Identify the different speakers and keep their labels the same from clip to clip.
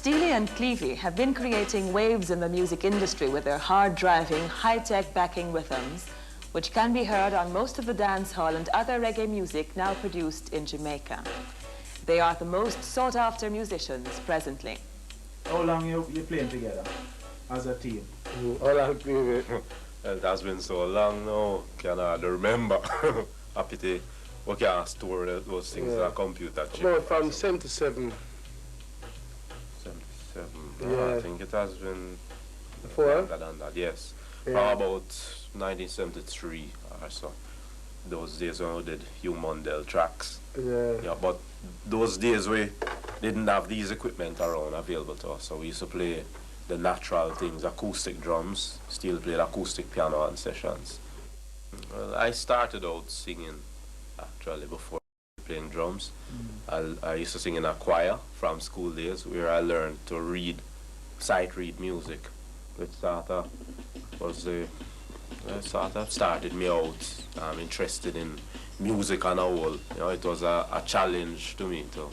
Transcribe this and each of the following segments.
Speaker 1: Steelie and Clevie have been creating waves in the music industry with their hard-driving, high-tech backing rhythms, which can be heard on most of the dancehall and other reggae music now produced in Jamaica. They are the most sought-after musicians presently.
Speaker 2: How long you playing together as a team?
Speaker 3: How long Clevie?
Speaker 4: It has been so long now, can hardly remember. A pity we can't store those things in a computer chip.
Speaker 3: About from 77.
Speaker 4: 77.
Speaker 3: Yeah.
Speaker 4: I think it has been
Speaker 3: Before?
Speaker 4: longer than that, yes.
Speaker 3: Yeah.
Speaker 4: From about 1973 or so. Those days when we did Hugh Mundell tracks.
Speaker 3: Yeah.
Speaker 4: But those days we didn't have these equipment around available to us, so we used to play the natural things, acoustic drums, still played acoustic piano on sessions. Well, I started out singing actually before playing drums. I used to sing in a choir from school days where I learned to read, sight read music, which sort of started me out interested in music on a whole. You know, it was a challenge to me to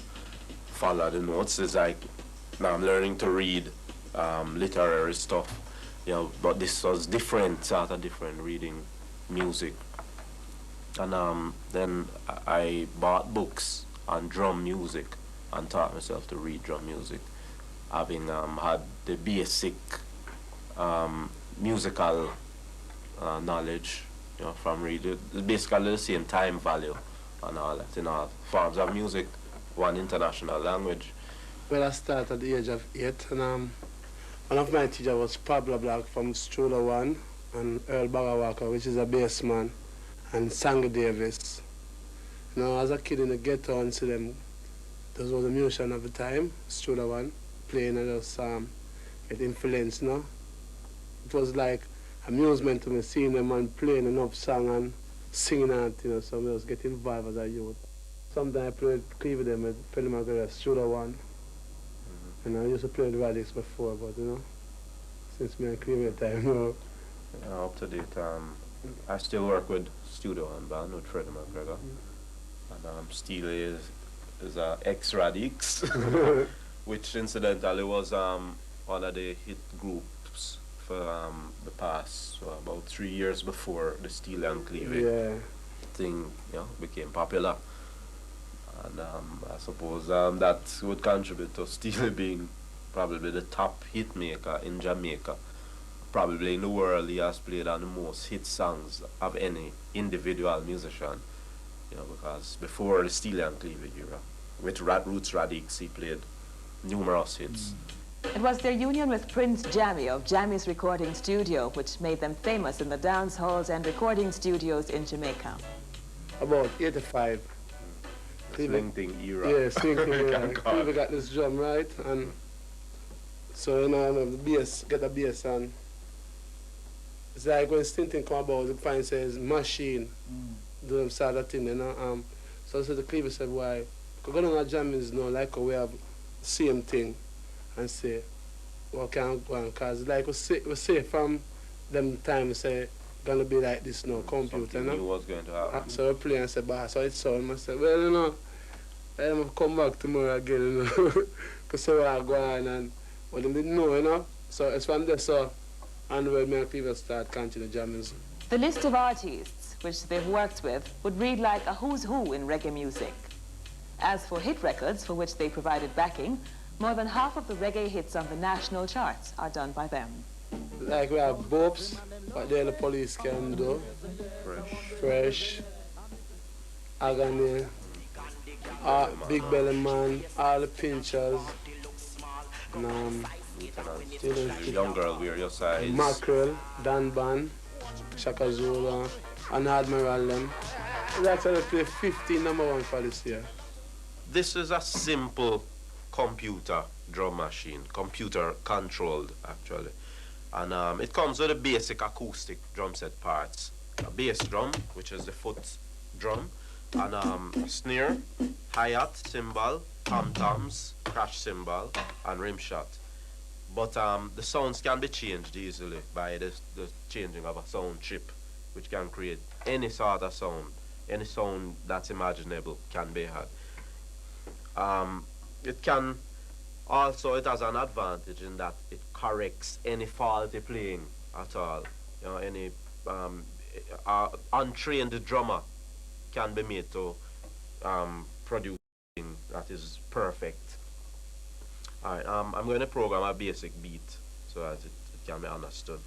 Speaker 4: follow the notes. It's like now I'm learning to read literary stuff, you know, but this was different, sort of different, reading music. And then I bought books on drum music and taught myself to read drum music, having had the basic musical knowledge, you know, from reading. Basically the same time value and all that in all forms of music, one international language.
Speaker 3: Well, I started at the age of 8, and one of my teachers was Pablo Black from Studio One, and Earl Bagawaka, which is a bassman, and Sanger Davis. You know, as a kid in the ghetto, and see them, those was a musician of the time, Studio One, playing and just get influenced, you know. It was like amusement to me seeing them and playing enough song and singing and, you know, so I was getting involved as a youth. Sometimes I played Clevie with them at Penny Studio One. And I used to play the Radix before, but you know, since me and Clevie time, you know.
Speaker 4: Yeah, up to date. I still work with Studio and band with Freddie McGregor. And Steelie is a ex-Radix, which incidentally was one of the hit groups for the past about 3 years before the Steelie and Clevie thing, you know, became popular. And I suppose that would contribute to Steelie being probably the top hit maker in Jamaica. Probably in the world, he has played on the most hit songs of any individual musician. You know, because before the Steelie and Clevie era, with Roots Radix, he played numerous hits.
Speaker 1: It was their union with Prince Jammy of Jammy's Recording Studio which made them famous in the dance halls and recording studios in Jamaica.
Speaker 3: About 85.
Speaker 4: Swing thing era.
Speaker 3: Yeah, swing thing era. Clevie got this drum right, and so you know, the bass, get the bass, and it's like when Stinting come about, the find says machine, do them sort of thing, you know. So the Clevie said, why? Because going on jam is no like we have the same thing, and say, well, can't go on, because like we say from them time, we say, gonna be like this now, computer,
Speaker 4: Something
Speaker 3: you know.
Speaker 4: new was going to happen.
Speaker 3: So we play and say, bah, so it's sound. I say, well, you know, I'm come back tomorrow again, you know, because so I go on and what they didn't know, you know. So it's from there, so, and when me and people start continue jamming.
Speaker 1: The list of artists which they've worked with would read like a who's who in reggae music. As for hit records for which they provided backing, more than half of the reggae hits on the national charts are done by them.
Speaker 3: Like we have Bobs, what then the police can do. Fresh. Agony. Big Belly Man, all the pinchers. And,
Speaker 4: Young girl, we're your size.
Speaker 3: Mackerel, Dan Ban, Shaka Zulu, and Admiral them. We actually play 15 #1 for this year.
Speaker 4: This is a simple computer drum machine, computer controlled actually. And it comes with the basic acoustic drum set parts. A bass drum, which is the foot drum, and a snare, hi-hat, cymbal, tom-toms, crash cymbal, and rim shot. But the sounds can be changed easily by the changing of a sound chip, which can create any sort of sound. Any sound that's imaginable can be had. It can Also, it has an advantage in that it corrects any faulty playing at all. You know, any untrained drummer can be made to produce something that is perfect. Alright, I'm going to program a basic beat so that it can be understood.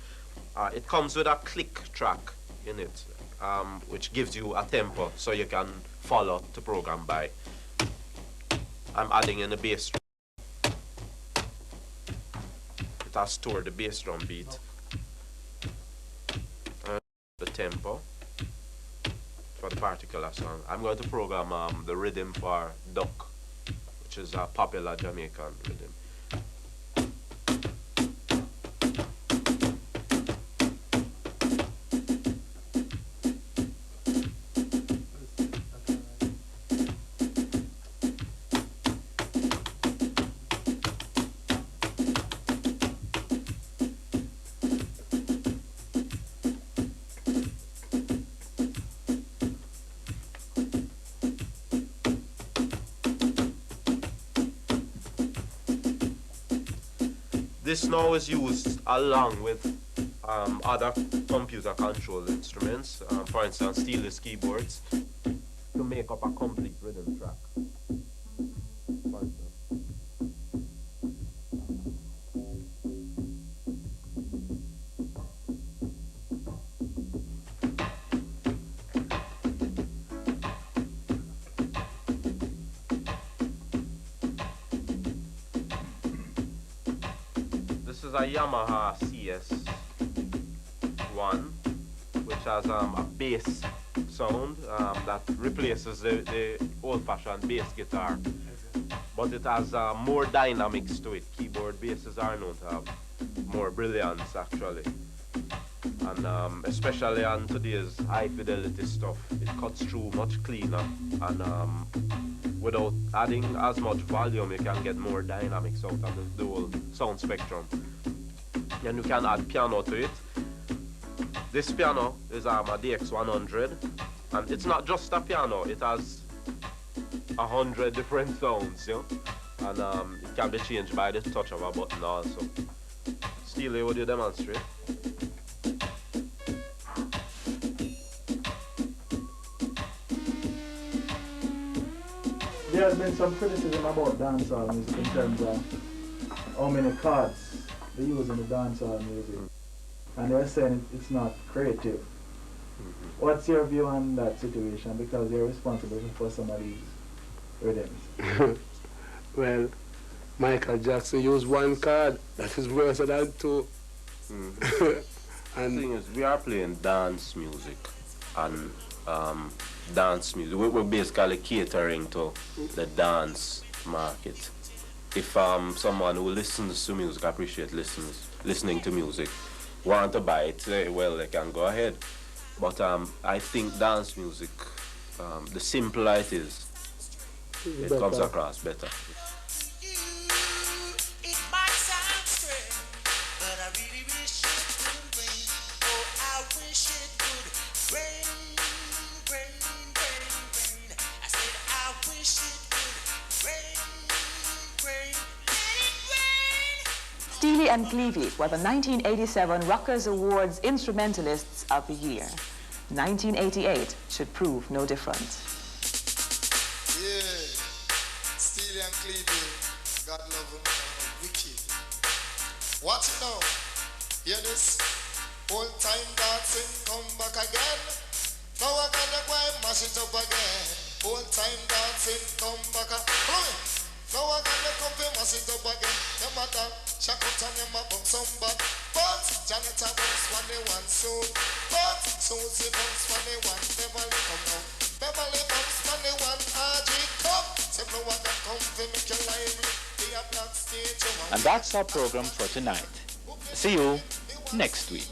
Speaker 4: It comes with a click track in it, which gives you a tempo so you can follow the program by. I'm adding in the bass drum. It has stored the bass drum beat. The tempo for the particular song. I'm going to program the rhythm for Duck, which is a popular Jamaican rhythm. This now is used along with other computer controlled instruments, for instance Steelie's keyboards, to make up a complete rhythm track. For instance. This is a Yamaha CS1, which has a bass sound that replaces the old-fashioned bass guitar, but it has more dynamics to it. Keyboard basses are known to have more brilliance actually, and especially on today's high-fidelity stuff, it cuts through much cleaner, and without adding as much volume, you can get more dynamics out of the whole sound spectrum. And you can add piano to it. This piano is a DX100, and it's not just a piano, it has 100 different sounds, you know? And it can be changed by the touch of a button also. Steelie, would you demonstrate?
Speaker 2: There has been some criticism about dancehall music in terms of how many chords they use in the dancehall music. And they're saying it's not creative. What's your view on that situation? Because you're responsible for some of these rhythms.
Speaker 3: Well, Michael Jackson used one chord that is worse than two.
Speaker 4: And the thing is, we are playing dance music, and dance music, we're basically catering to the dance market. If someone who listens to music, appreciate listening to music, want to buy it, well, they can go ahead. But I think dance music, the simpler it is, it comes across better.
Speaker 1: Steelie and Clevie were the 1987 Rockers Awards Instrumentalists of the Year. 1988 should prove no different.
Speaker 5: Yeah, Steelie and Clevie, God love them, wicked. Watch it now. Hear this? Old time dancing, come back again. Now I gotta go and mash it up again. Old time dancing, come back again. Now I gotta come and mash it up again. No matter, shack out and them a bump some bad. But Janet a bounce when they want so. But Susie bounce when they want Beverly come now. Beverly bounce when they want RG come. Say no I gotta come to make you lively. Be a black stage.
Speaker 6: And that's our program for tonight. See you next week.